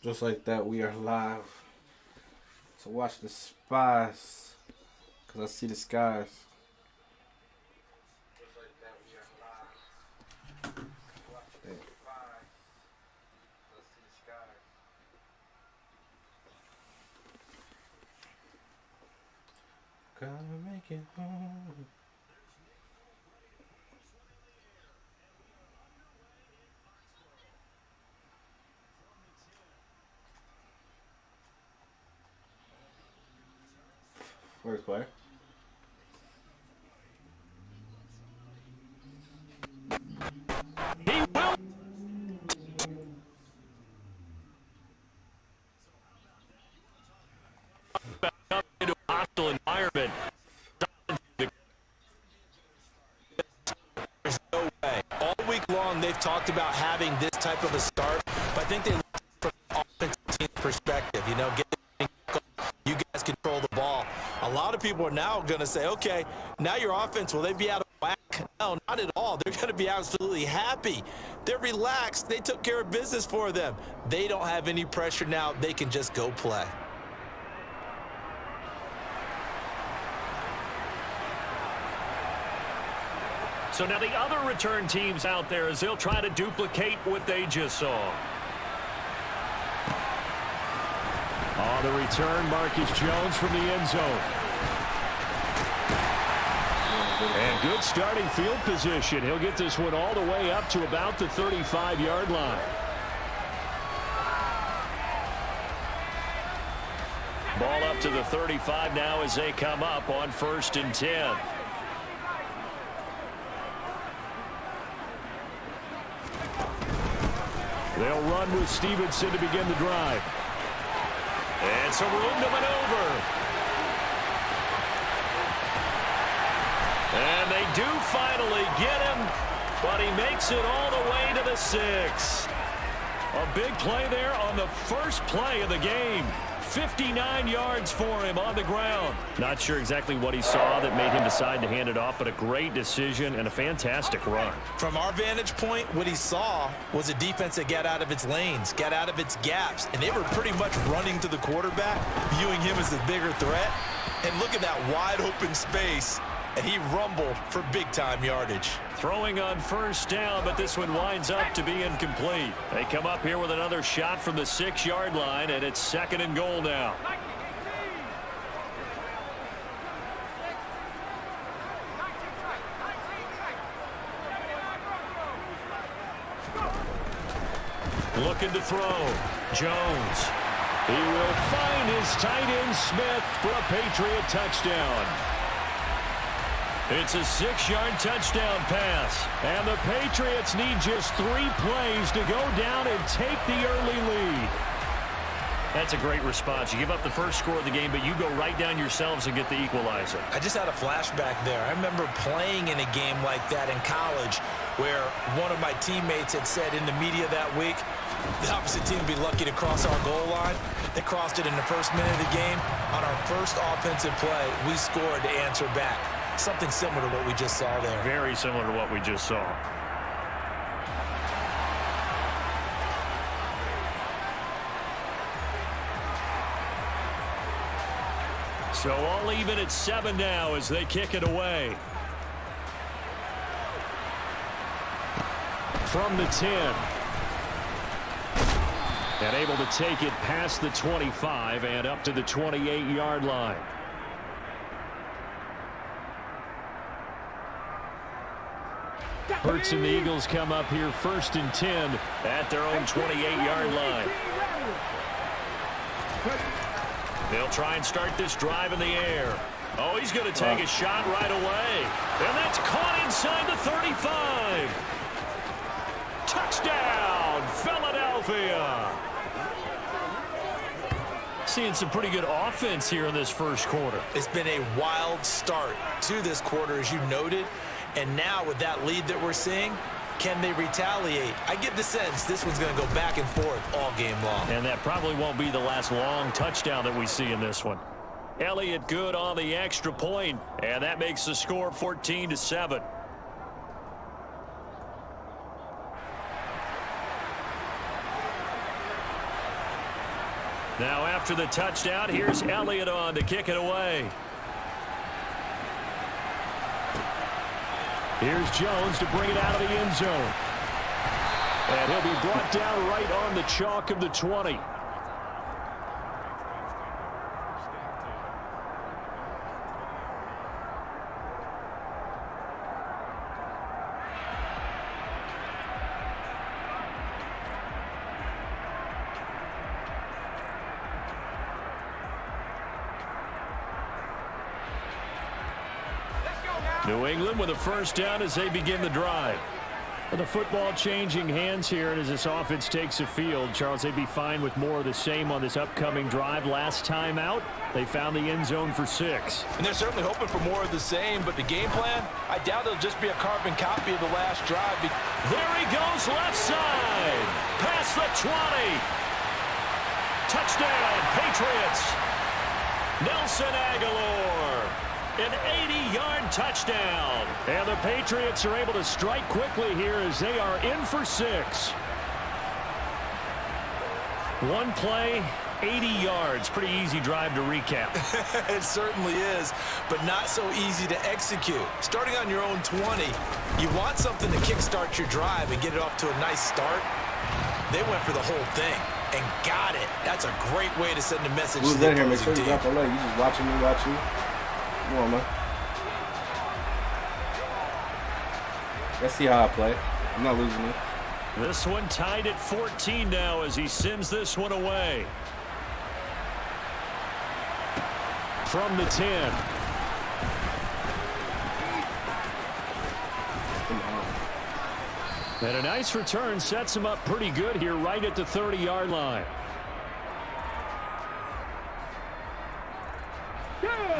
Just like that, we are live. So watch the spies, cause I see the skies. Just like that, we are live. Watch the spies, cause I see the skies. Gotta make it home. Where's Blair? He will. Up into a hostile environment. There's no way. All week long, they've talked about having this type of a start, but I think they look from an offensive team perspective. You know, you guys control the ball. A lot of people are now going to say, okay, now your offense, will they be out of whack? No, not at all. They're going to be absolutely happy. They're relaxed. They took care of business for them. They don't have any pressure now. They can just go play. So now the other return teams out there as they'll try to duplicate what they just saw. On the return, Marcus Jones from the end zone. And good starting field position. He'll get this one all the way up to about the 35-yard line. Ball up to the 35 now as they come up on 1st and 10. They'll run with Stevenson to begin the drive. And some room to maneuver. And they do finally get him, but he makes it all the way to the 6. A big play there on the first play of the game. 59 yards for him on the ground. Not sure exactly what he saw that made him decide to hand it off, but a great decision and a fantastic run. From our vantage point, what he saw was a defense that got out of its lanes, got out of its gaps, and they were pretty much running to the quarterback, viewing him as the bigger threat. And look at that wide open space, and he rumbled for big-time yardage. Throwing on 1st down, but this one winds up to be incomplete. They come up here with another shot from the 6-yard line, and it's 2nd and goal now. Looking to throw. Jones. He will find his tight end Smith for a Patriot touchdown. It's a 6-yard touchdown pass. And the Patriots need just 3 plays to go down and take the early lead. That's a great response. You give up the first score of the game, but you go right down yourselves and get the equalizer. I just had a flashback there. I remember playing in a game like that in college where one of my teammates had said in the media that week, the opposite team would be lucky to cross our goal line. They crossed it in the first minute of the game. On our first offensive play, we scored to answer back. Something similar to what we just saw there. Very similar to what we just saw. So all even at 7 now as they kick it away. From the 10. And able to take it past the 25 and up to the 28-yard line. Hurts and the Eagles come up here 1st and 10 at their own 28-yard line. They'll try and start this drive in the air. Oh, he's going to take a shot right away. And that's caught inside the 35. Touchdown, Philadelphia. Seeing some pretty good offense here in this first quarter. It's been a wild start to this quarter, as you noted. And now with that lead that we're seeing, can they retaliate? I get the sense this one's going to go back and forth all game long. And that probably won't be the last long touchdown that we see in this one. Elliott good on the extra point, and that makes the score 14-7. Now after the touchdown, here's Elliott on to kick it away. Here's Jones to bring it out of the end zone. And he'll be brought down right on the chalk of the 20. New England with a first down as they begin the drive. The football changing hands here, and as this offense takes the field, Charles, they'd be fine with more of the same on this upcoming drive. Last time out, they found the end zone for 6. And they're certainly hoping for more of the same, but the game plan, I doubt it'll just be a carbon copy of the last drive. There he goes left side. Past the 20. Touchdown, Patriots. Nelson Aguilar. An 80-yard touchdown. And the Patriots are able to strike quickly here as they are in for 6. One play, 80 yards. Pretty easy drive to recap. It certainly is, but not so easy to execute. Starting on your own 20, you want something to kickstart your drive and get it off to a nice start. They went for the whole thing and got it. That's a great way to send a message to the Make sure opposing you drop a leg. You just watching me watch you. Come on, man. Let's see how I play. I'm not losing it. This one tied at 14 now as he sends this one away. From the 10. And a nice return sets him up pretty good here right at the 30-yard line.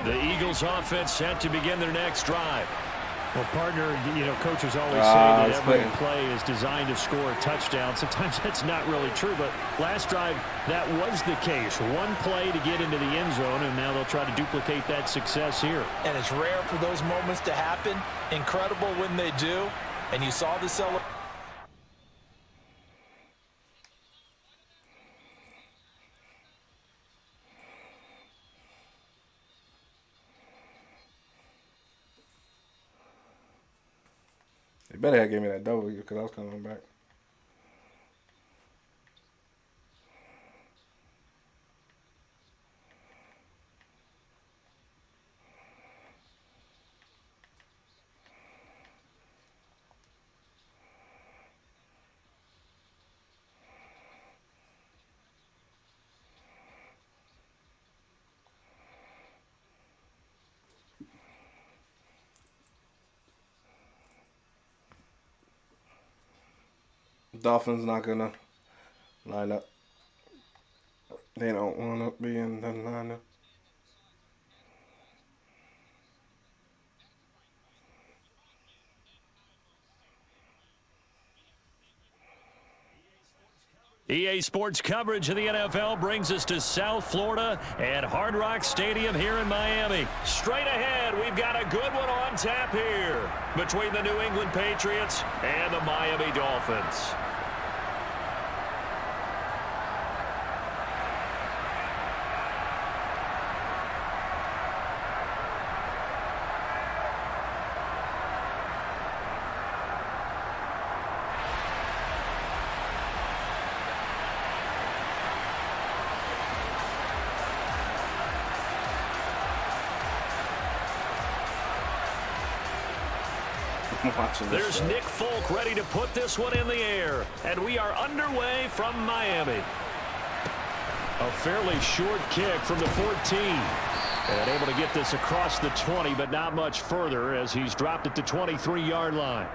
The Eagles offense set to begin their next drive. Well, partner, coaches always say that every play is designed to score a touchdown. Sometimes that's not really true, but last drive, that was the case. One play to get into the end zone, and now they'll try to duplicate that success here. And it's rare for those moments to happen. Incredible when they do. And you saw the celebration. They better have gave me that double because I was coming back. Dolphins not gonna line up. They don't want to be in the lineup. EA Sports coverage of the NFL brings us to South Florida at Hard Rock Stadium here in Miami. Straight ahead, we've got a good one on tap here between the New England Patriots and the Miami Dolphins. There's Nick Folk ready to put this one in the air, and we are underway from Miami. A fairly short kick from the 14. And able to get this across the 20, but not much further as he's dropped at the 23-yard line.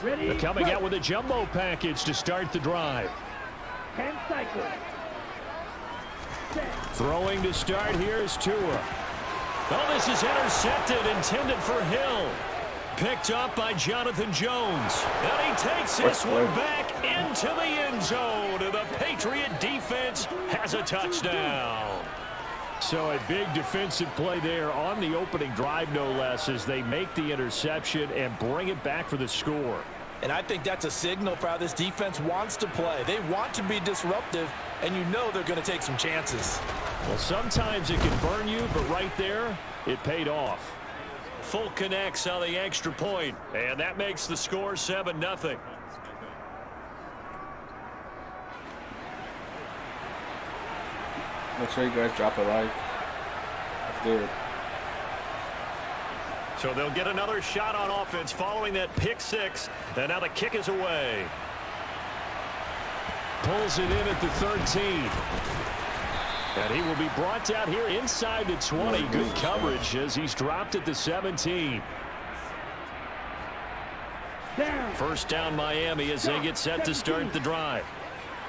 They're coming out with a jumbo package to start the drive. 10 cycles. Throwing to start here is Tua. Oh, this is intercepted, intended for Hill. Picked up by Jonathan Jones. And he takes this one back into the end zone. And the Patriot defense has a touchdown. So a big defensive play there on the opening drive, no less, as they make the interception and bring it back for the score. And I think that's a signal for how this defense wants to play. They want to be disruptive, and you know they're going to take some chances. Well, sometimes it can burn you, but right there, it paid off. Full connects on the extra point, and that makes the score 7-0. Make sure you guys drop a like. Let's do it. So they'll get another shot on offense following that pick six, and now the kick is away. Pulls it in at the 13. And he will be brought down here inside the 20. Good coverage as he's dropped at the 17. First down Miami as they get set to start the drive.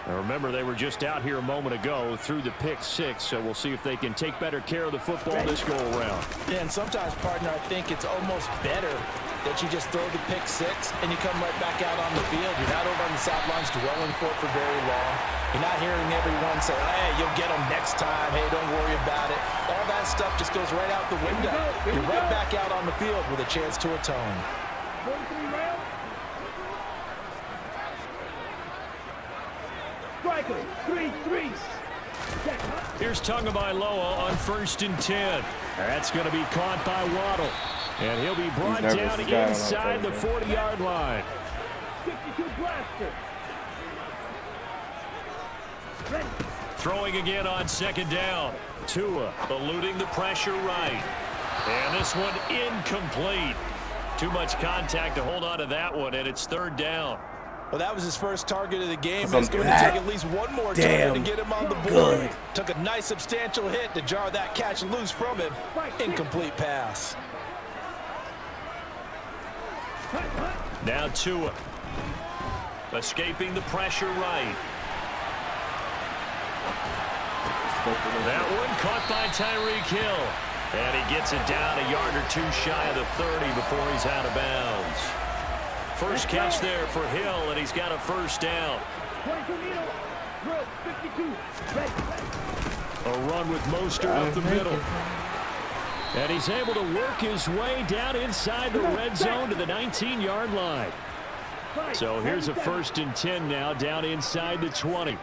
Now remember, they were just out here a moment ago through the pick six, so we'll see if they can take better care of the football this go-around. Yeah, and sometimes, partner, I think it's almost better that you just throw the pick six and you come right back out on the field. You're not over on the sidelines dwelling for it for very long. You're not hearing everyone say, hey, you'll get them next time. Hey, don't worry about it. All that stuff just goes right out the window. You're right back out on the field with a chance to atone. Here's Tagovailoa on 1st and 10. That's going to be caught by Waddle. And he'll be brought down inside the 40-yard line. 52 blaster. Throwing again on 2nd down. Tua eluding the pressure right. And this one incomplete. Too much contact to hold on to that one, and it's 3rd down. Well, that was his first target of the game. It's going to take at least one more target to get him on the board. Took a nice substantial hit to jar that catch loose from him. Incomplete pass. Now Tua. Escaping the pressure right. That one caught by Tyreek Hill. And he gets it down a yard or two shy of the 30 before he's out of bounds. First catch there for Hill, and he's got a 1st down. A run with Mostert up the middle. And he's able to work his way down inside the red zone to the 19-yard line. So here's a 1st and 10 now down inside the 20.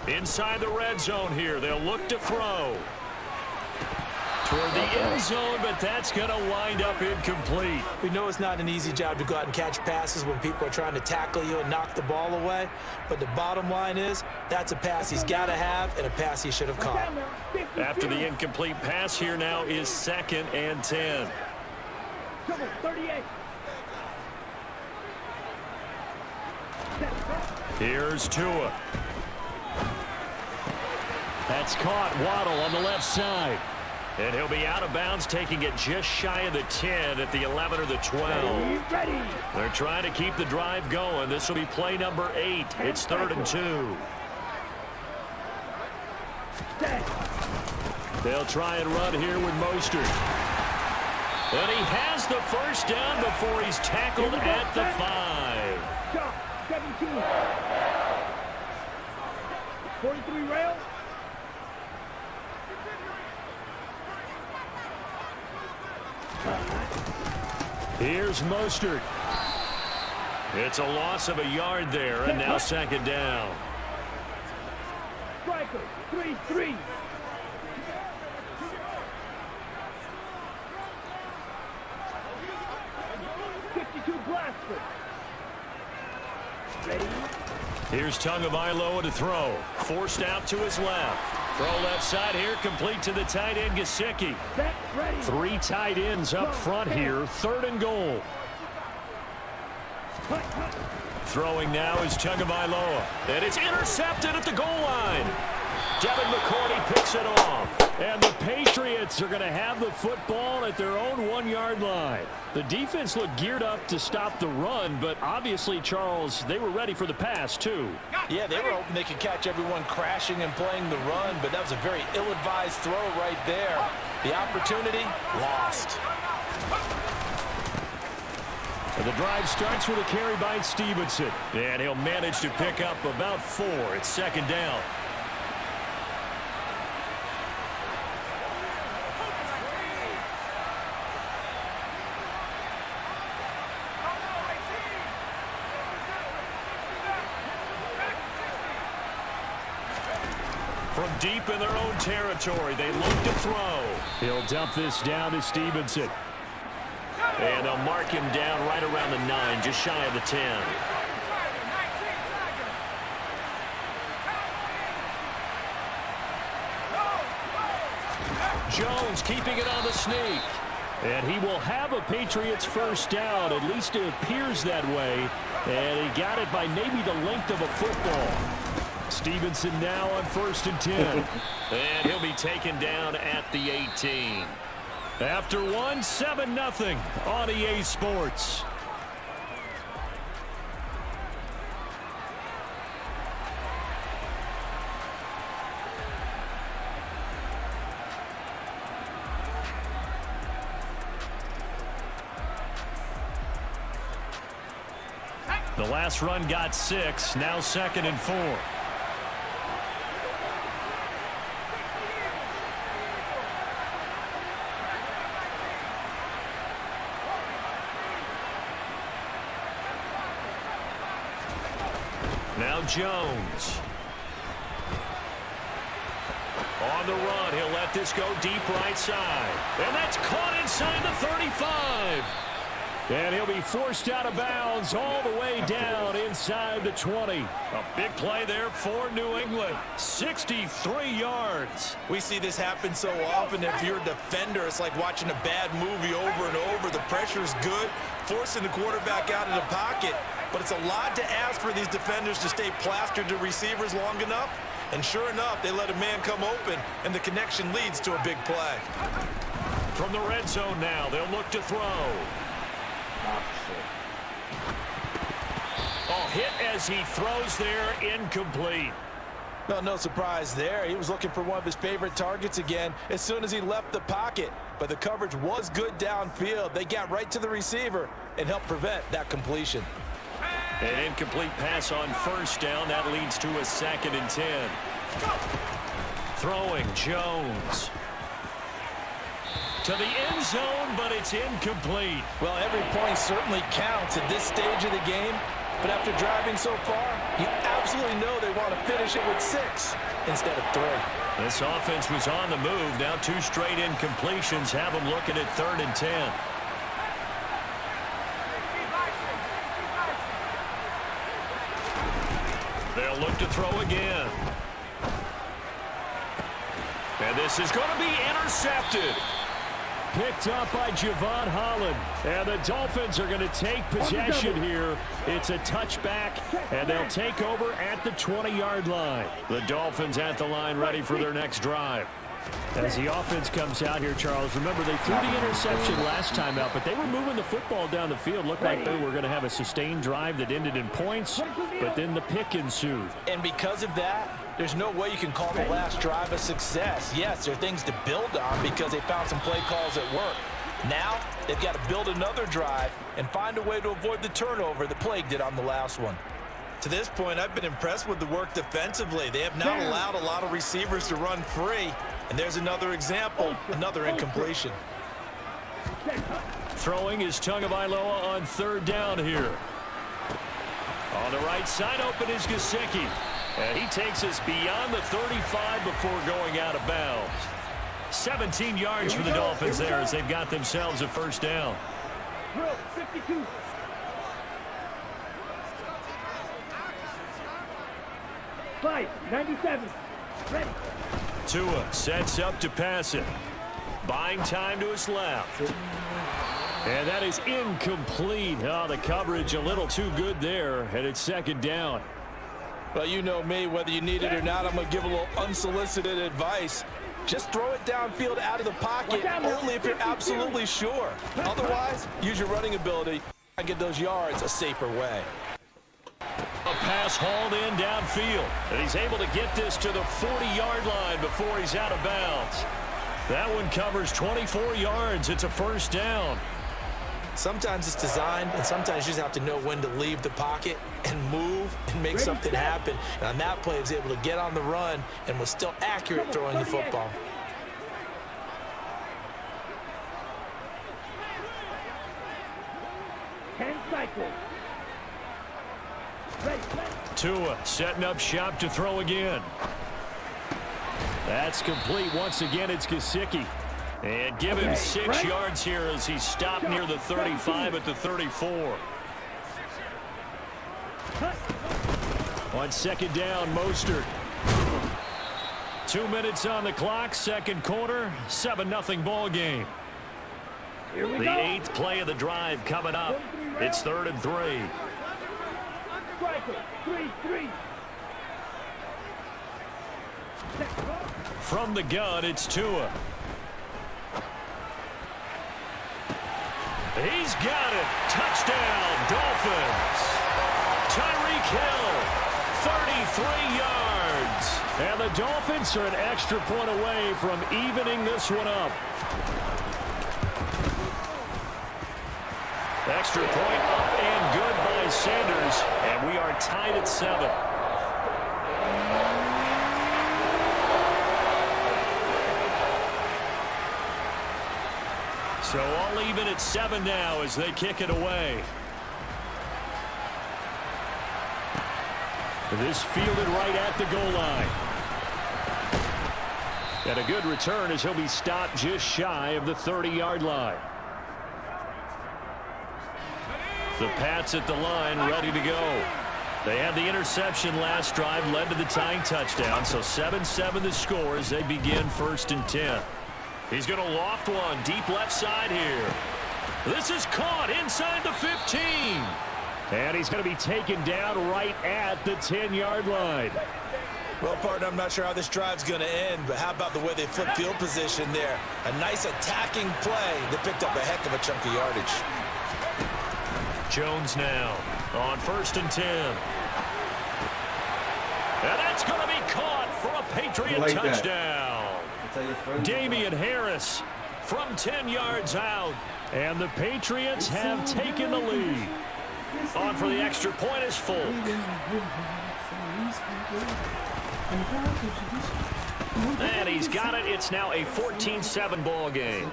Inside the red zone here, they'll look to throw. Toward the end zone, but that's going to wind up incomplete. We know it's not an easy job to go out and catch passes when people are trying to tackle you and knock the ball away. But the bottom line is, that's a pass he's got to have and a pass he should have caught. After the incomplete pass, here now is 2nd and 10. 38. Here's Tua. That's caught. Waddle on the left side. And he'll be out of bounds, taking it just shy of the 10 at the 11 or the 12. They're trying to keep the drive going. This will be play number 8. It's 3rd and 2. They'll try and run here with Mostert. And he has the 1st down before he's tackled at the 5. 17. 43 rail. Here's Mostert. It's a loss of a yard there, and now 2nd down. Striker, 3-3. Here's Tagovailoa to throw. Forced out to his left. Throw left side here, complete to the tight end, Gesicki. 3 tight ends up front here, 3rd and goal. Throwing now is Tagovailoa. And it's intercepted at the goal line. Devin McCourty picks it off. And the Patriots are going to have the football at their own 1-yard line. The defense looked geared up to stop the run, but obviously, Charles, they were ready for the pass, too. Yeah, they were hoping they could catch everyone crashing and playing the run, but that was a very ill-advised throw right there. The opportunity, lost. And the drive starts with a carry by Stevenson. And he'll manage to pick up about 4. It's second down. From deep in their own territory, they look to throw. He'll dump this down to Stevenson. And they'll mark him down right around the 9, just shy of the 10. Jones keeping it on the sneak. And he will have a Patriots first down. At least it appears that way. And he got it by maybe the length of a football. Stevenson now on 1st and 10. And he'll be taken down at the 18. After 1, 7-0 on EA Sports. The last run got 6, now 2nd and 4. Now Jones. On the run, he'll let this go deep right side. And that's caught inside the 35. And he'll be forced out of bounds all the way down inside the 20. A big play there for New England. 63 yards. We see this happen so often. If you're a defender, it's like watching a bad movie over and over. The pressure's good, forcing the quarterback out of the pocket. But it's a lot to ask for these defenders to stay plastered to receivers long enough. And sure enough, they let a man come open, and the connection leads to a big play. From the red zone now, they'll look to throw. Oh, hit as he throws there, incomplete. Well, no surprise there. He was looking for one of his favorite targets again as soon as he left the pocket. But the coverage was good downfield. They got right to the receiver and helped prevent that completion. An incomplete pass on 1st down. That leads to a 2nd and 10. Throwing Jones. To the end zone, but it's incomplete. Well, every point certainly counts at this stage of the game. But after driving so far, you absolutely know they want to finish it with 6 instead of 3. This offense was on the move. Now 2 straight incompletions have them looking at 3rd and 10. They'll look to throw again. And this is going to be intercepted. Picked up by Javon Holland. And the Dolphins are going to take possession here. It's a touchback, and they'll take over at the 20-yard line. The Dolphins at the line ready for their next drive. As the offense comes out here, Charles, remember they threw the interception last time out, but they were moving the football down the field. Looked like they were going to have a sustained drive that ended in points, but then the pick ensued. And because of that, there's no way you can call the last drive a success. Yes, there are things to build on because they found some play calls that work. Now, they've got to build another drive and find a way to avoid the turnover that plagued it on the last one. To this point, I've been impressed with the work defensively. They have not allowed a lot of receivers to run free. And there's another example, another incompletion. Throwing is Tagovailoa on 3rd down here. On the right side, open is Gesicki. And he takes us beyond the 35 before going out of bounds. 17 yards for the Dolphins there as they've got themselves a 1st down. 52. Five, 97. Ready. Tua sets up to pass it. Buying time to his left. And that is incomplete. Oh, the coverage a little too good there, and it's 2nd down. Well, you know me, whether you need it or not, I'm going to give a little unsolicited advice. Just throw it downfield out of the pocket, only if you're absolutely sure. Otherwise, use your running ability and get those yards a safer way. A pass hauled in downfield, and he's able to get this to the 40-yard line before he's out of bounds. That one covers 24 yards. It's a 1st down. Sometimes it's designed, and sometimes you just have to know when to leave the pocket and move and make something happen. And on that play, he was able to get on the run and was still accurate throwing the football. Tua setting up shop to throw again. That's complete. Once again, it's Gesicki. And give him 6 yards here as he stopped near the 35 at the 34. On second down, Mostert. 2 minutes on the clock, second quarter, 7-0 ball game. The 8th play of the drive coming up. It's 3rd and 3. From the gun, it's Tua. He's got it. Touchdown, Dolphins. Tyreek Hill, 33 yards. And the Dolphins are an extra point away from evening this one up. Extra point up and good by Sanders. And we are tied at 7. So all even at 7 now as they kick it away. This fielded right at the goal line. And a good return as he'll be stopped just shy of the 30-yard line. The Pats at the line ready to go. They had the interception last drive, led to the tying touchdown. So 7-7 the score as they begin 1st and 10. He's going to loft one deep left side here. This is caught inside the 15. And he's going to be taken down right at the 10-yard line. Well, partner, I'm not sure how this drive's going to end, but how about the way they flip field position there? A nice attacking play that picked up a heck of a chunk of yardage. Jones now on 1st and 10. And that's going to be caught for a Patriot touchdown. Damian Harris from 10 yards out. And the Patriots have taken the lead. On for the extra point is Folk. And he's got it. It's now a 14-7 ball game.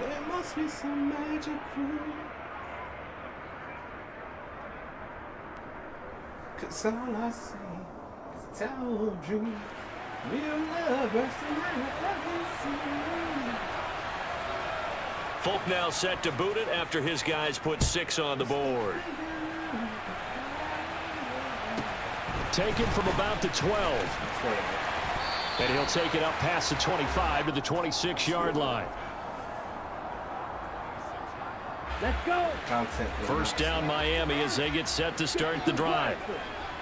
There must be some magic rule. 'Cause all I see is a tower of dreams. Real love bursting Folk now set to boot it after his guys put 6 on the board. Taken from about the 12. And he'll take it up past the 25 to the 26-yard line. Let's go. First down Miami as they get set to start the drive.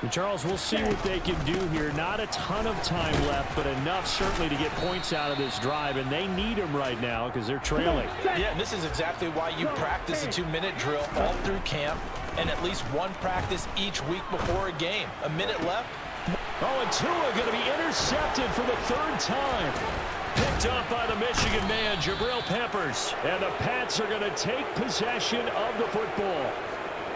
And Charles, we'll see what they can do here. Not a ton of time left, but enough certainly to get points out of this drive, and they need them right now because they're trailing. Yeah, and this is exactly why you practice a 2-minute drill all through camp and at least one practice each week before a game. A minute left. Oh, and Tua going to be intercepted for the 3rd time. Picked up by the Michigan man, Jabril Peppers. And the Pats are going to take possession of the football.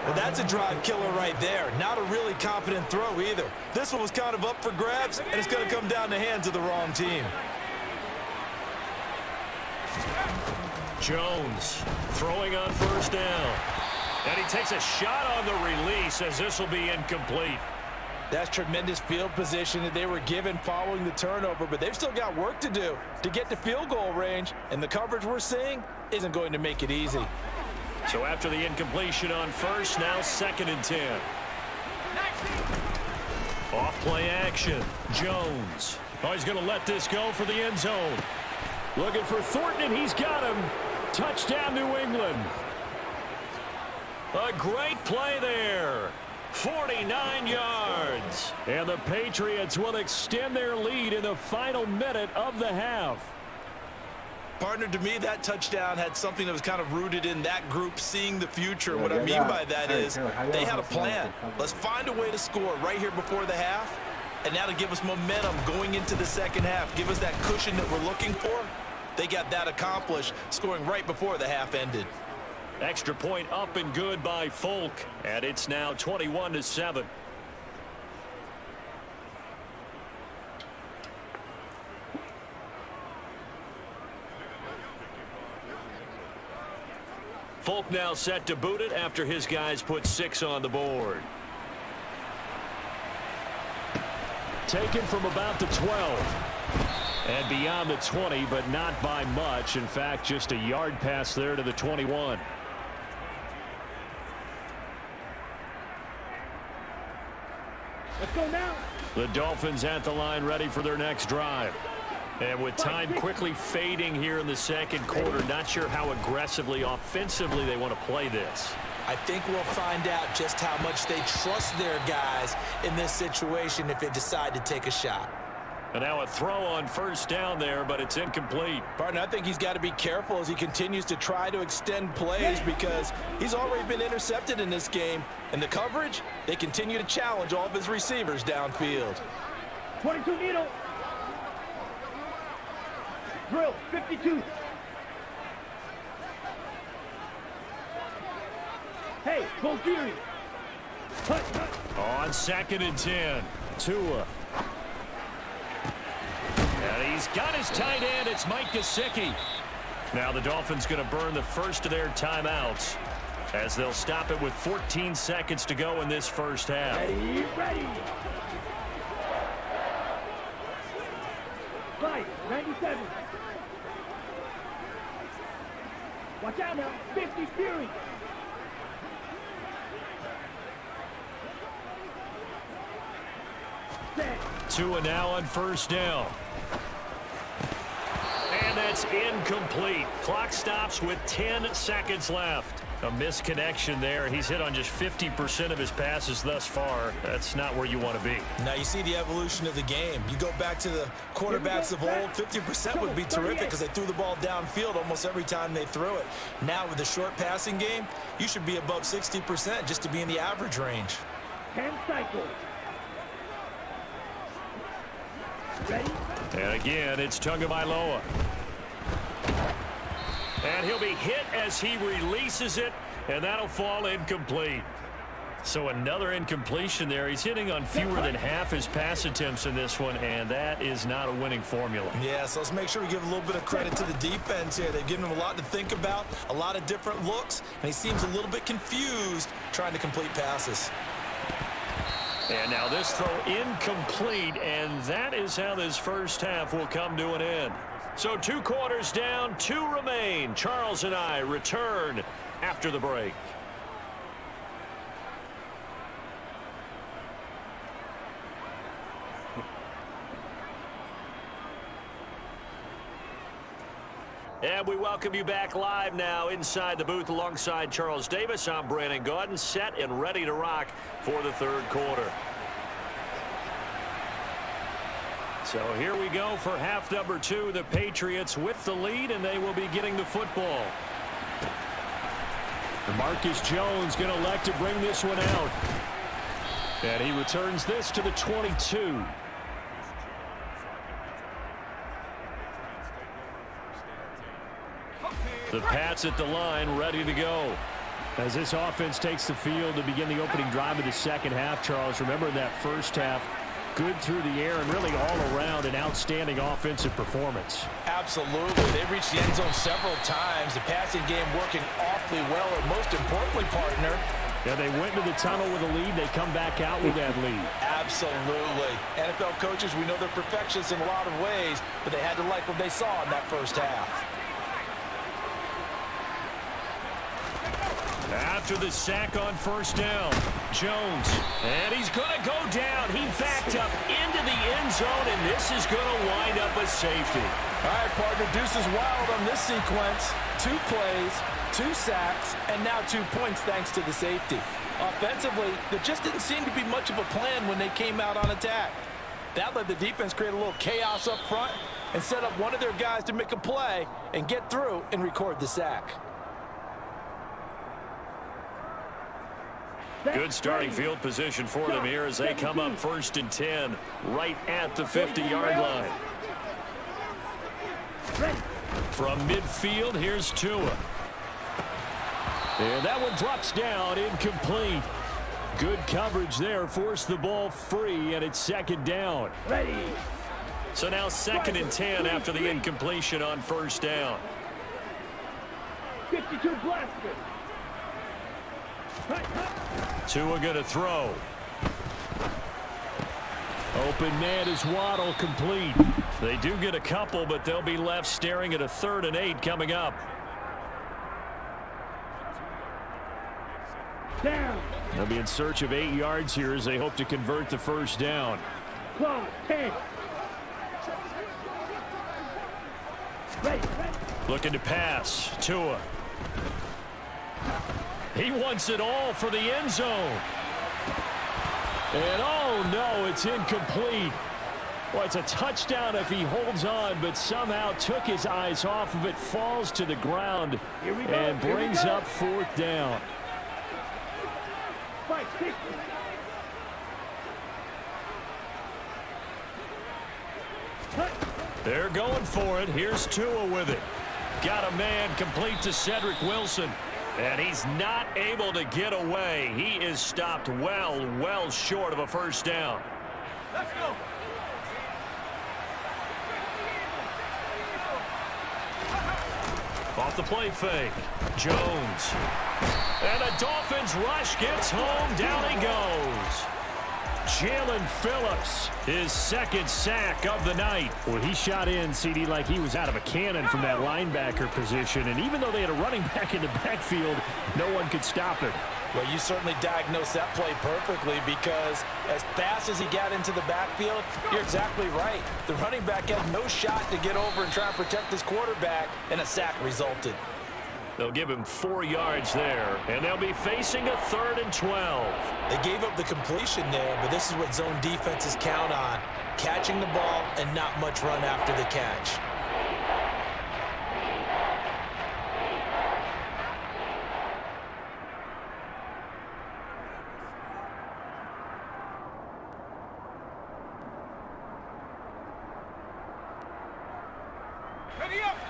Well, that's a drive killer right there. Not a really confident throw either. This one was kind of up for grabs, and it's going to come down the hands of the wrong team. Jones throwing on 1st down. And he takes a shot on the release as this will be incomplete. That's tremendous field position that they were given following the turnover, but they've still got work to do to get to field goal range, and the coverage we're seeing isn't going to make it easy. So after the incompletion on 1st, now 2nd and 10. Off play action. Jones. Oh, he's going to let this go for the end zone. Looking for Thornton, and he's got him. Touchdown, New England. A great play there. 49 yards. And the Patriots will extend their lead in the final minute of the half. Partner, to me, that touchdown had something that was kind of rooted in that group seeing the future. What I mean by that is they had a plan. Let's find a way to score right here before the half, and that'll give us momentum going into the second half. Give us that cushion that we're looking for, they got that accomplished, scoring right before the half ended. Extra point up and good by Folk, and it's now 21-7. Folk now set to boot it after his guys put 6 on the board. Taken from about the 12. And beyond the 20, but not by much. In fact, just a yard pass there to the 21. Let's go now. The Dolphins at the line ready for their next drive. And with time quickly fading here in the second quarter, not sure how aggressively, offensively they want to play this. I think we'll find out just how much they trust their guys in this situation if they decide to take a shot. And now a throw on first down there, but it's incomplete. Partner, I think he's got to be careful as he continues to try to extend plays because he's already been intercepted in this game. And the coverage, they continue to challenge all of his receivers downfield. 22 needle. Drill, 52. Hey, go Fury. On 2nd and 10, Tua. And he's got his tight end. It's Mike Gesicki. Now the Dolphins going to burn the first of their timeouts as they'll stop it with 14 seconds to go in this first half. Ready. 97. Watch out now. 50 Fury. Tua now on first down. And that's incomplete. Clock stops with 10 seconds left. A misconnection there. He's hit on just 50% of his passes thus far. That's not where you want to be. Now you see the evolution of the game. You go back to the quarterbacks of old, 50% would be terrific because they threw the ball downfield almost every time they threw it. Now with the short passing game, you should be above 60% just to be in the average range. 10 cycles. Ready? And again, it's Tagovailoa. And he'll be hit as he releases it, and that'll fall incomplete. So another incompletion there. He's hitting on fewer than half his pass attempts in this one, and that is not a winning formula. Yeah, so let's make sure we give a little bit of credit to the defense here. They've given him a lot to think about, a lot of different looks, and he seems a little bit confused trying to complete passes. And now this throw incomplete, and that is how this first half will come to an end. So 2 quarters down, 2 remain. Charles and I return after the break. And we welcome you back live now inside the booth alongside Charles Davis. I'm Brandon Gaudin, set and ready to rock for the third quarter. So here we go for half number 2. The Patriots with the lead, and they will be getting the football. Marcus Jones going to elect to bring this one out. And he returns this to the 22. The Pats at the line, ready to go. As this offense takes the field to begin the opening drive of the second half, Charles, remember in that first half, good through the air and really all around an outstanding offensive performance. Absolutely. They've reached the end zone several times. The passing game working awfully well, and most importantly, partner, yeah, they went to the tunnel with a lead. They come back out with that lead. Absolutely. NFL coaches, we know they're perfectionists in a lot of ways, but they had to like what they saw in that first half. After the sack on first down, Jones, and he's going to go down. He backed up into the end zone, and this is going to wind up a safety. All right, partner, deuce is wild on this sequence. 2 plays, 2 sacks, and now 2 points thanks to the safety. Offensively, there just didn't seem to be much of a plan when they came out on attack. That let the defense create a little chaos up front and set up one of their guys to make a play and get through and record the sack. Good starting field position for them here as they come up 1st and 10 right at the 50-yard line. From midfield, here's Tua. And that one drops down, incomplete. Good coverage there, forced the ball free, and it's second down. Ready. So now 2nd and 10 after the incompletion on first down. 52 blaster. Tua going to throw. Open man is Waddle, complete. They do get a couple, but they'll be left staring at a 3rd and 8 coming up. Down. They'll be in search of 8 yards here as they hope to convert the first down. Clock 10. Ready. Looking to pass. Tua. He wants it all for the end zone. And oh no, it's incomplete. Well, it's a touchdown if he holds on, but somehow took his eyes off of it, falls to the ground, and brings up 4th down. 5-6. They're going for it. Here's Tua with it. Got a man, complete to Cedric Wilson. And he's not able to get away. He is stopped well short of a first down. Let's go. Off the play fake. Jones. And the Dolphins rush gets home. Down he goes. Jalen Phillips, his 2nd sack of the night. Well, he shot in, CD, like he was out of a cannon from that linebacker position. And even though they had a running back in the backfield, no one could stop him. Well, you certainly diagnosed that play perfectly because as fast as he got into the backfield, you're exactly right. The running back had no shot to get over and try and protect his quarterback, and a sack resulted. They'll give him 4 yards there, and they'll be facing a 3rd and 12. They gave up the completion there, but this is what zone defenses count on, catching the ball and not much run after the catch.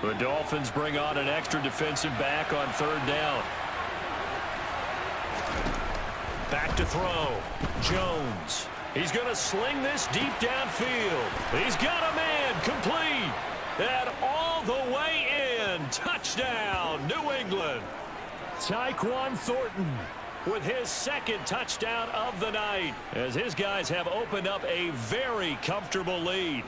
The Dolphins bring on an extra defensive back on 3rd down. Back to throw. Jones. He's going to sling this deep downfield. He's got a man, complete. And all the way in. Touchdown, New England. Tyquan Thornton with his 2nd touchdown of the night as his guys have opened up a very comfortable lead.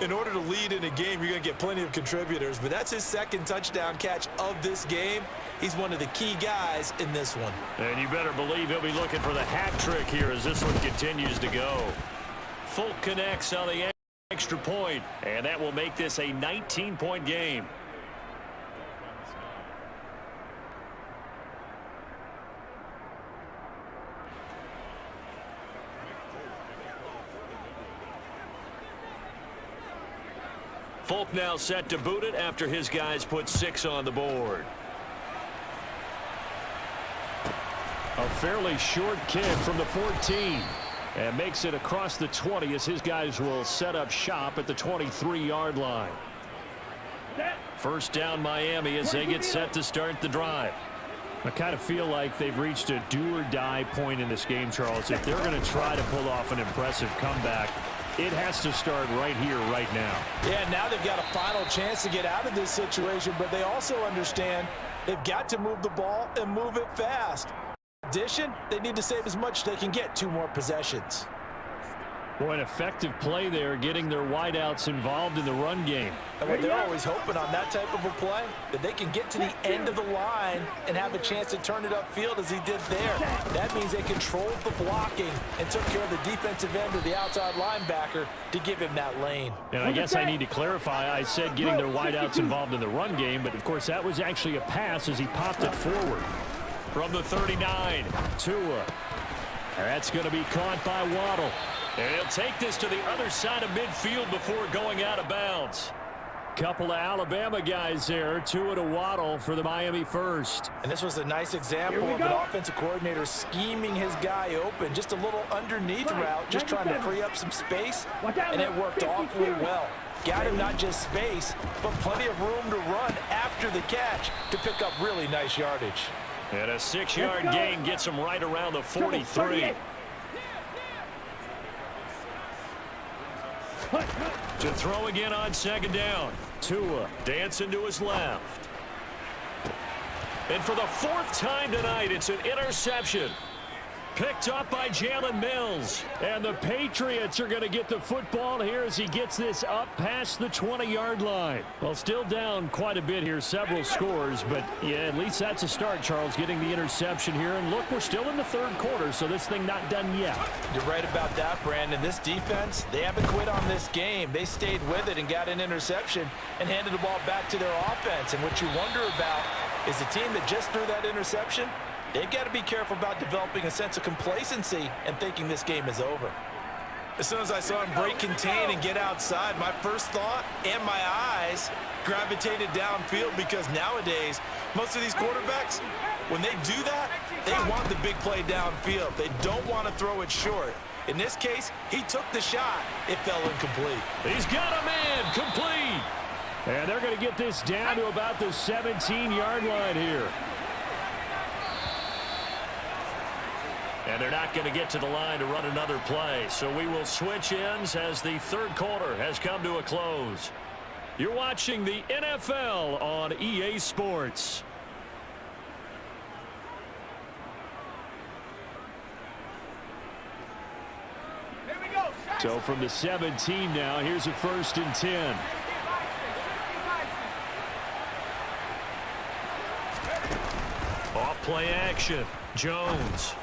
In order to lead in a game, you're going to get plenty of contributors, but that's his 2nd touchdown catch of this game. He's one of the key guys in this one. And you better believe he'll be looking for the hat trick here as this one continues to go. Folk connects on the extra point, and that will make this a 19-point game. Folk now set to boot it after his guys put 6 on the board. A fairly short kick from the 14. And makes it across the 20 as his guys will set up shop at the 23-yard line. First down Miami as they get set to start the drive. I kind of feel like they've reached a do-or-die point in this game, Charles. If they're going to try to pull off an impressive comeback, it has to start right here, right now. Yeah, now they've got a final chance to get out of this situation, but they also understand they've got to move the ball and move it fast. In addition, they need to save as much as they can get 2 more possessions. Boy, an effective play there, getting their wideouts involved in the run game. And what they're always hoping on that type of a play, that they can get to the end of the line and have a chance to turn it upfield as he did there. That means they controlled the blocking and took care of the defensive end or the outside linebacker to give him that lane. And I guess I need to clarify, I said getting their wideouts involved in the run game, but of course that was actually a pass as he popped it forward. From the 39, Tua. That's going to be caught by Waddle. And he'll take this to the other side of midfield before going out of bounds. Couple of Alabama guys there, Tua to Waddle for the Miami first. And this was a nice example of an offensive coordinator scheming his guy open. Just a little underneath route, just trying to free up some space, and it worked awfully well. got him not just space, but plenty of room to run after the catch to pick up really nice yardage. And a 6-yard gain gets him right around the 43. To throw again on second down. Tua dancing to his left. And for the 4th time tonight, it's an interception. Picked up by Jalen Mills. And the Patriots are going to get the football here as he gets this up past the 20-yard line. Well, still down quite a bit here, several scores. But, yeah, at least that's a start, Charles, getting the interception here. And, look, we're still in the 3rd quarter, so this thing not done yet. You're right about that, Brandon. This defense, they haven't quit on this game. They stayed with it and got an interception and handed the ball back to their offense. And what you wonder about is the team that just threw that interception, they've got to be careful about developing a sense of complacency and thinking this game is over. As soon as I saw him break contain and get outside, my first thought and my eyes gravitated downfield, because nowadays, most of these quarterbacks, when they do that, they want the big play downfield. They don't want to throw it short. In this case, he took the shot. It fell incomplete. He's got a man complete. And they're going to get this down to about the 17-yard line here. And they're not going to get to the line to run another play. So we will switch ends as the 3rd quarter has come to a close. You're watching the NFL on EA Sports. Here we go. So from the 17 now, here's a 1st and 10. Off play action. Jones.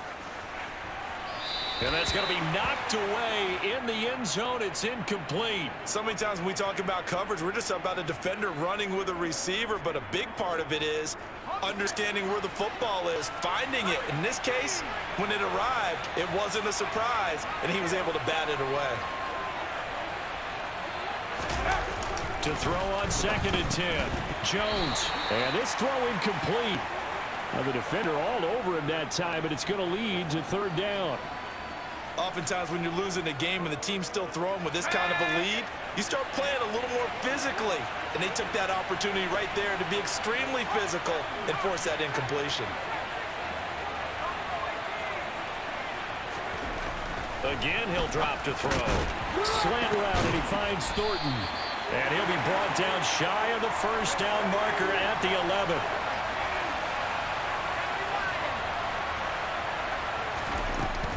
And that's going to be knocked away in the end zone. It's incomplete. So many times when we talk about coverage, we're just about a defender running with a receiver, but a big part of it is understanding where the football is, finding it. In this case, when it arrived, it wasn't a surprise, and he was able to bat it away. To throw on 2nd and 10. Jones. And this throw incomplete. Now the defender all over him that time, but it's going to lead to 3rd down. Oftentimes when you're losing a game and the team's still throwing with this kind of a lead, you start playing a little more physically. And they took that opportunity right there to be extremely physical and force that incompletion. Again, he'll drop to throw. Slant route, and he finds Thornton. And he'll be brought down shy of the 1st down marker at the 11.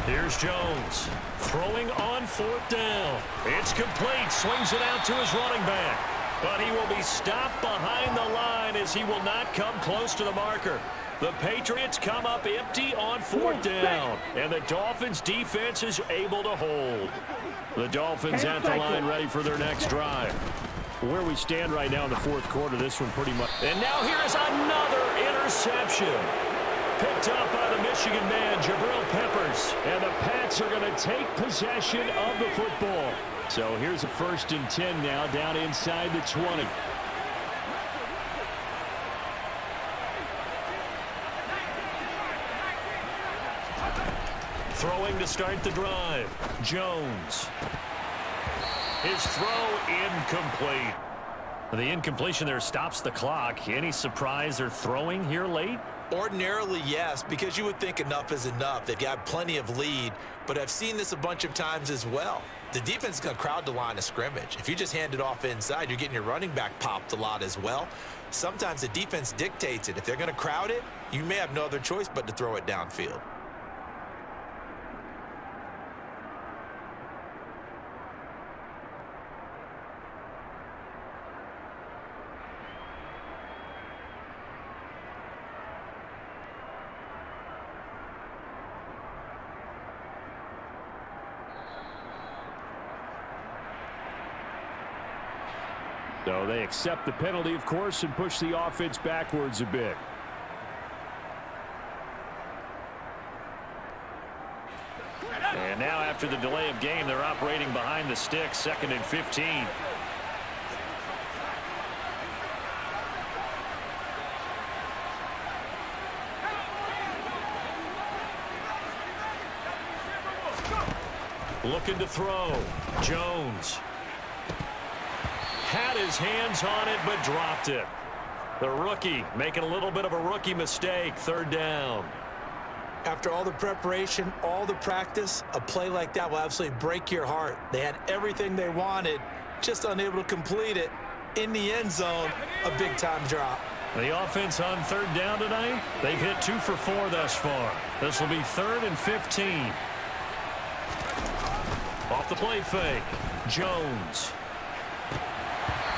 Here's Jones throwing on 4th down. It's complete. Swings it out to his running back. But he will be stopped behind the line as he will not come close to the marker. The Patriots come up empty on 4th down. And the Dolphins defense is able to hold. The Dolphins at the line ready for their next drive. Where we stand right now in the 4th quarter, this one pretty much. And now here is another interception. Picked up by the Michigan man, Jabril Peppers. And the Pats are going to take possession of the football. So here's a 1st and 10 now, down inside the 20. Throwing to start the drive. Jones. His throw incomplete. The incompletion there stops the clock. Any surprise they're throwing here late? Ordinarily, yes, because you would think enough is enough. They've got plenty of lead, but I've seen this a bunch of times as well. The defense is going to crowd the line of scrimmage. If you just hand it off inside, you're getting your running back popped a lot as well. Sometimes the defense dictates it. If they're going to crowd it, you may have no other choice but to throw it downfield. So they accept the penalty, of course, and push the offense backwards a bit. And now after the delay of game, they're operating behind the sticks, 2nd and 15. Looking to throw. Jones. had his hands on it but dropped it. The rookie making a little bit of a rookie mistake. Third down. After all the preparation, all the practice, a play like that will absolutely break your heart. They had everything they wanted, just unable to complete it. In the end zone, a big-time drop. The offense on third down tonight, they've hit 2 for 4 thus far. This will be 3rd and 15. Off the play fake, Jones.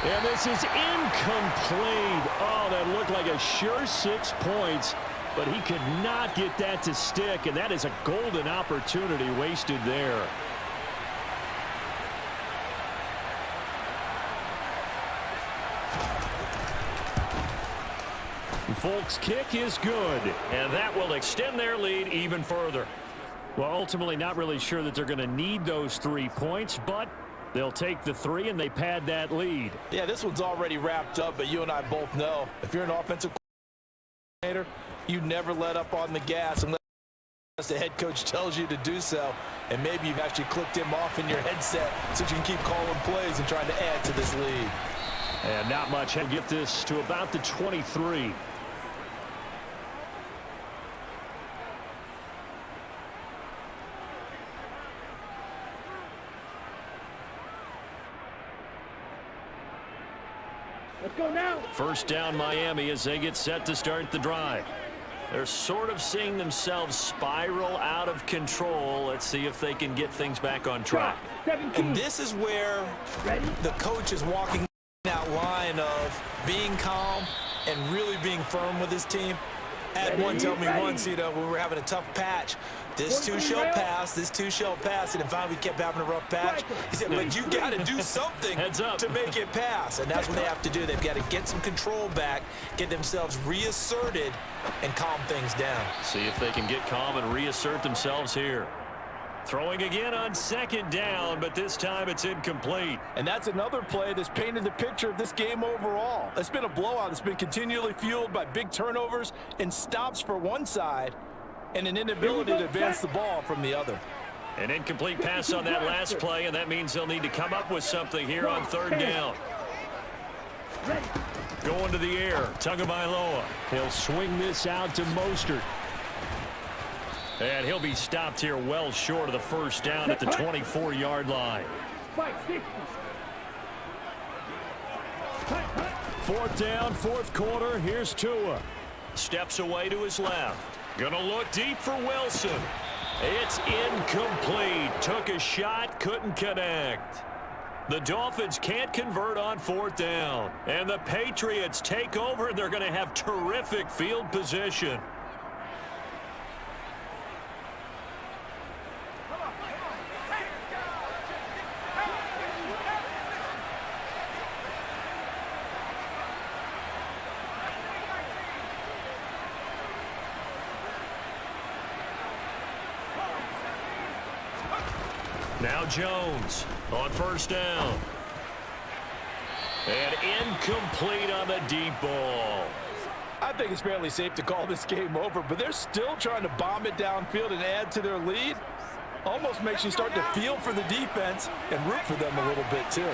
And this is incomplete. Oh, that looked like a sure 6 points, but he could not get that to stick, and that is a golden opportunity wasted there. Folks' kick is good, and that will extend their lead even further. Well, ultimately not really sure that they're going to need those 3 points, but they'll take the 3 and they pad that lead. Yeah, this one's already wrapped up, but you and I both know if you're an offensive coordinator, you never let up on the gas unless the head coach tells you to do so. And maybe you've actually clicked him off in your headset so you can keep calling plays and trying to add to this lead. And not much. He'll get this to about the 23. Let's go now. First down, Miami, as they get set to start the drive. They're sort of seeing themselves spiral out of control. Let's see if they can get things back on track. And this is where the coach is walking that line of being calm and really being firm with his team. I had one tell me once, you know, when we were having a tough patch, this too shall pass, this too shall pass, and then finally we kept having a rough patch. He said, but you got to do something to make it pass, and that's what they have to do. They've got to get some control back, get themselves reasserted, and calm things down. See if they can get calm and reassert themselves here. Throwing again on second down, but this time it's incomplete. And that's another play that's painted the picture of this game overall. It's been a blowout. It's been continually fueled by big turnovers and stops for one side and an inability to advance the ball from the other. An incomplete pass on that last play, and that means they'll need to come up with something here on third down. Going to the air, Tagovailoa. He'll swing this out to Mostert. And he'll be stopped here well short of the first down at the 24-yard line. 4th down, 4th quarter. Here's Tua. Steps away to his left. Gonna look deep for Wilson. It's incomplete. Took a shot, couldn't connect. The Dolphins can't convert on 4th down. And the Patriots take over, and they're going to have terrific field position. Now Jones on first down. And incomplete on the deep ball. I think it's fairly safe to call this game over, but they're still trying to bomb it downfield and add to their lead. Almost makes you start to feel for the defense and root for them a little bit too.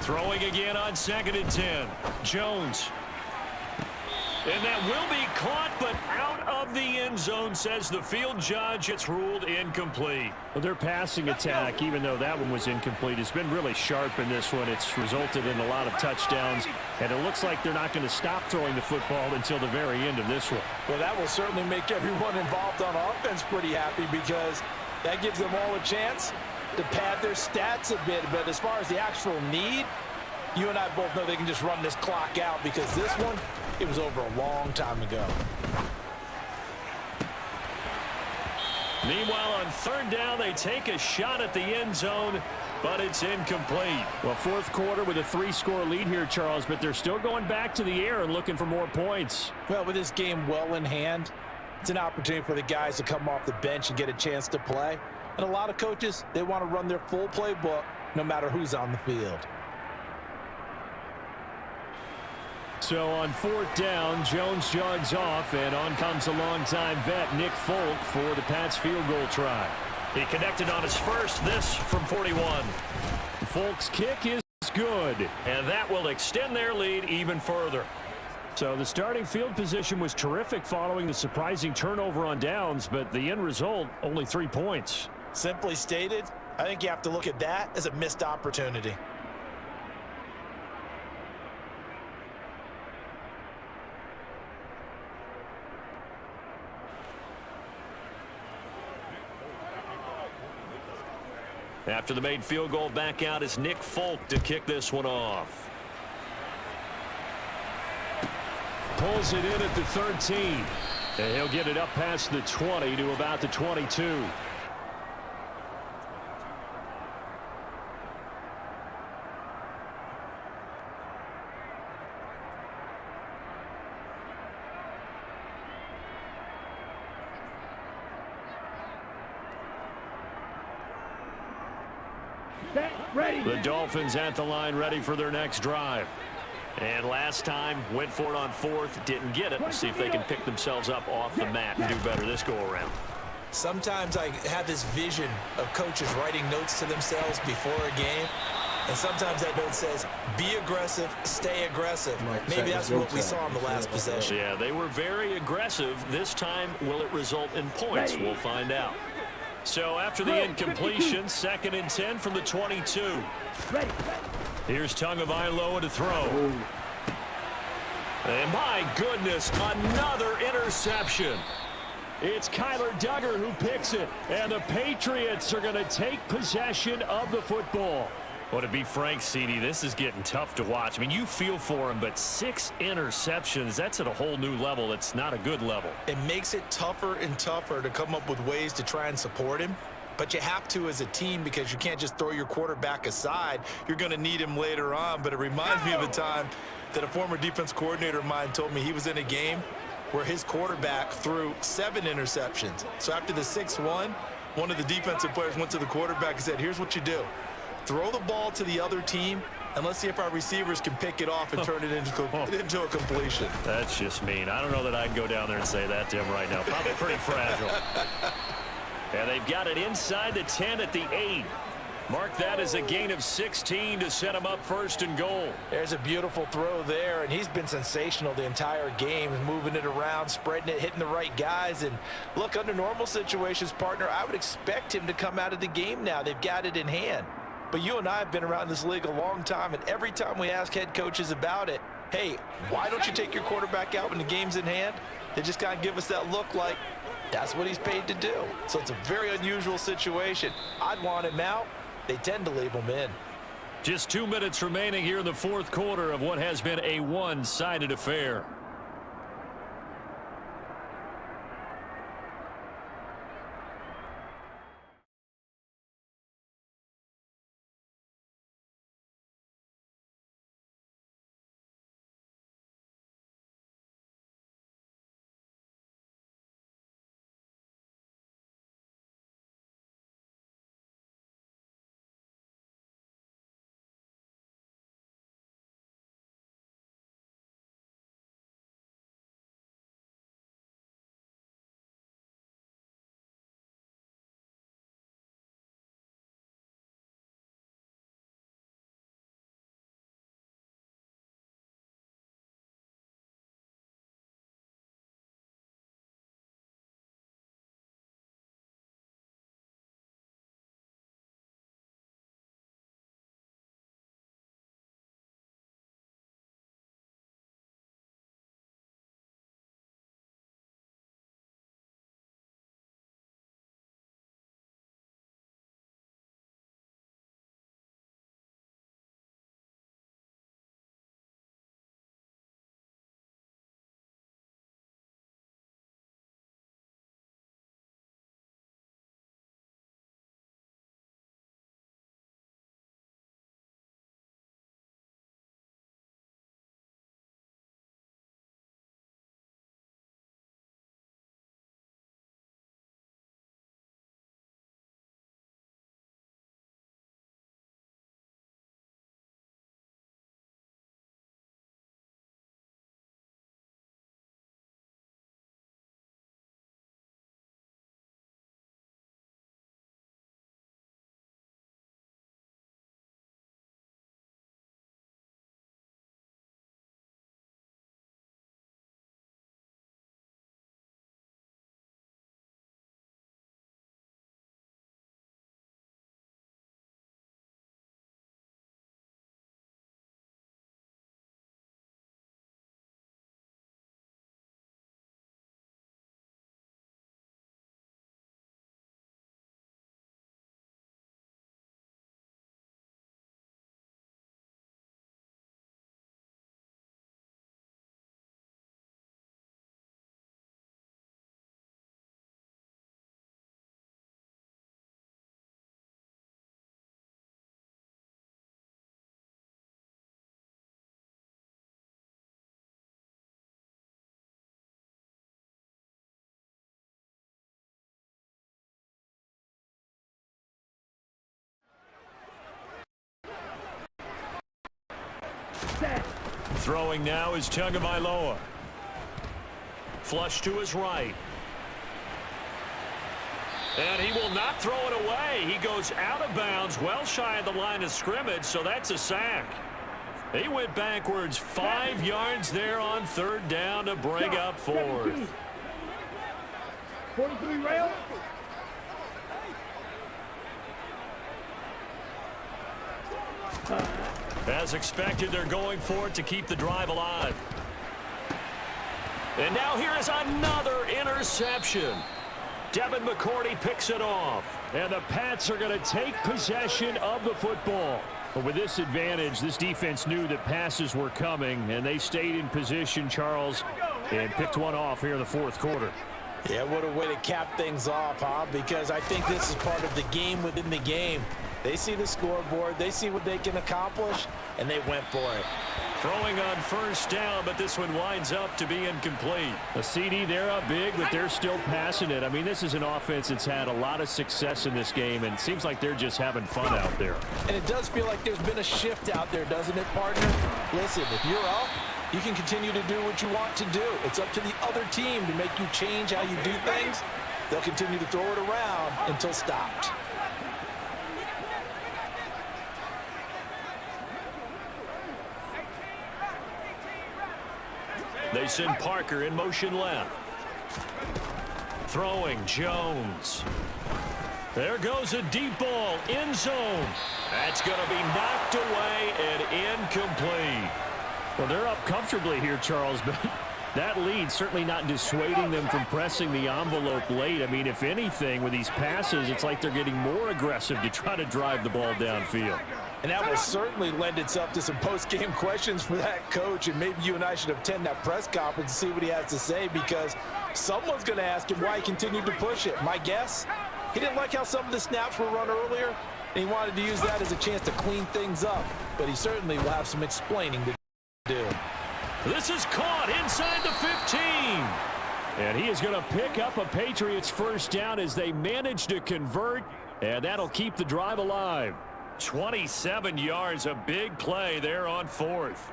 Throwing again on 2nd and 10. Jones. And that will be caught, but out of the end zone, says the field judge. It's ruled incomplete. Well, their passing attack, even though that one was incomplete, has been really sharp in this one. It's resulted in a lot of touchdowns, and it looks like they're not going to stop throwing the football until the very end of this one. Well, that will certainly make everyone involved on offense pretty happy because that gives them all a chance to pad their stats a bit. But as far as the actual need, you and I both know they can just run this clock out because this one, it was over a long time ago. Meanwhile, on 3rd down, they take a shot at the end zone, but it's incomplete. Well, 4th quarter with a 3-score lead here, Charles, but they're still going back to the air and looking for more points. Well, with this game well in hand, it's an opportunity for the guys to come off the bench and get a chance to play. And a lot of coaches, they want to run their full playbook no matter who's on the field. So on 4th down, Jones jogs off, and on comes a longtime vet, Nick Folk, for the Pats field goal try. He connected on his first, this from 41. Folk's kick is good. And that will extend their lead even further. So the starting field position was terrific following the surprising turnover on downs, but the end result, only 3 points. Simply stated, I think you have to look at that as a missed opportunity. After the made field goal, back out is Nick Folk to kick this one off. Pulls it in at the 13. And he'll get it up past the 20 to about the 22. The Dolphins at the line, ready for their next drive. And last time, went for it on 4th, didn't get it. We'll see if they can pick themselves up off the mat and do better this go-around. Sometimes I have this vision of coaches writing notes to themselves before a game, and sometimes that note says, be aggressive, stay aggressive. Maybe that's what we saw in the last possession. Yeah, they were very aggressive. This time, will it result in points? We'll find out. So after the incompletion, 2nd and 10 from the 22. Here's Tagovailoa to throw. And my goodness, another interception. It's Kyler Duggar who picks it, and the Patriots are going to take possession of the football. Well, to be frank, CD, this is getting tough to watch. I mean, you feel for him, but 6 interceptions, that's at a whole new level. It's not a good level. It makes it tougher and tougher to come up with ways to try and support him. But you have to as a team because you can't just throw your quarterback aside. You're going to need him later on. But it reminds me of a time that a former defense coordinator of mine told me he was in a game where his quarterback threw 7 interceptions. So after the 6-1, one of the defensive players went to the quarterback and said, here's what you do. Throw the ball to the other team, and let's see if our receivers can pick it off and turn it into a completion. That's just mean. I don't know that I'd go down there and say that to him right now. Probably pretty fragile. And they've got it inside the 10 at the 8. Mark that as a gain of 16 to set him up 1st and goal. There's a beautiful throw there, and he's been sensational the entire game, moving it around, spreading it, hitting the right guys. And look, under normal situations, partner, I would expect him to come out of the game now. They've got it in hand. But you and I have been around this league a long time, and every time we ask head coaches about it, hey, why don't you take your quarterback out when the game's in hand? They just kind of give us that look like that's what he's paid to do. So it's a very unusual situation. I'd want him out. They tend to leave him in. Just 2 minutes remaining here in the 4th quarter of what has been a one-sided affair. Throwing now is Tagovailoa. Flush to his right. And he will not throw it away. He goes out of bounds, well shy of the line of scrimmage, so that's a sack. He went backwards 5 yards there on third down to bring up fourth. 43 rail. As expected, they're going for it to keep the drive alive. And now here is another interception. Devin McCourty picks it off. And the Pats are going to take possession of the football. But with this advantage, this defense knew that passes were coming, and they stayed in position, Charles, and picked one off here in the fourth quarter. Yeah, what a way to cap things off, huh? Because I think this is part of the game within the game. They see the scoreboard, they see what they can accomplish, and they went for it. Throwing on first down, but this one winds up to be incomplete. A CD, they're up big, but they're still passing it. I mean, this is an offense that's had a lot of success in this game, and it seems like they're just having fun out there. And it does feel like there's been a shift out there, doesn't it, partner? Listen, if you're up, you can continue to do what you want to do. It's up to the other team to make you change how you do things. They'll continue to throw it around until stopped. They send Parker in motion left. Throwing Jones. There goes a deep ball, end zone. That's going to be knocked away and incomplete. Well, they're up comfortably here, Charles, but that lead certainly not dissuading them from pressing the envelope late. I mean, if anything, with these passes, it's like they're getting more aggressive to try to drive the ball downfield. And that will certainly lend itself to some post-game questions for that coach, and maybe you and I should attend that press conference and see what he has to say, because someone's going to ask him why he continued to push it. My guess, he didn't like how some of the snaps were run earlier, and he wanted to use that as a chance to clean things up, but he certainly will have some explaining to do. This is caught inside the 15. And he is going to pick up a Patriots first down as they manage to convert, and that'll keep the drive alive. 27 yards, a big play there on fourth.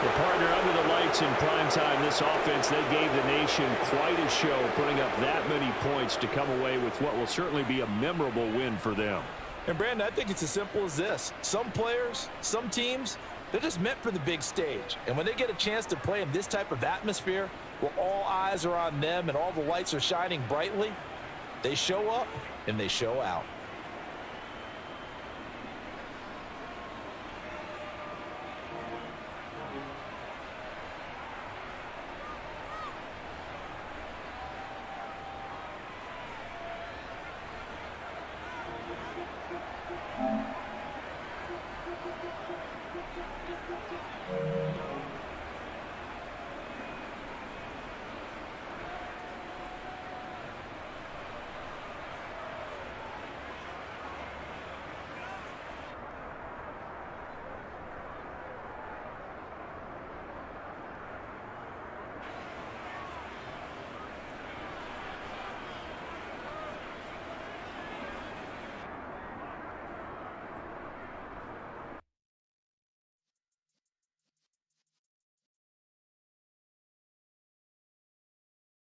The partner under the lights in primetime, this offense, they gave the nation quite a show, putting up that many points to come away with what will certainly be a memorable win for them. And Brandon, I think it's as simple as this. Some players, some teams, they're just meant for the big stage. And when they get a chance to play in this type of atmosphere, where all eyes are on them and all the lights are shining brightly, they show up and they show out.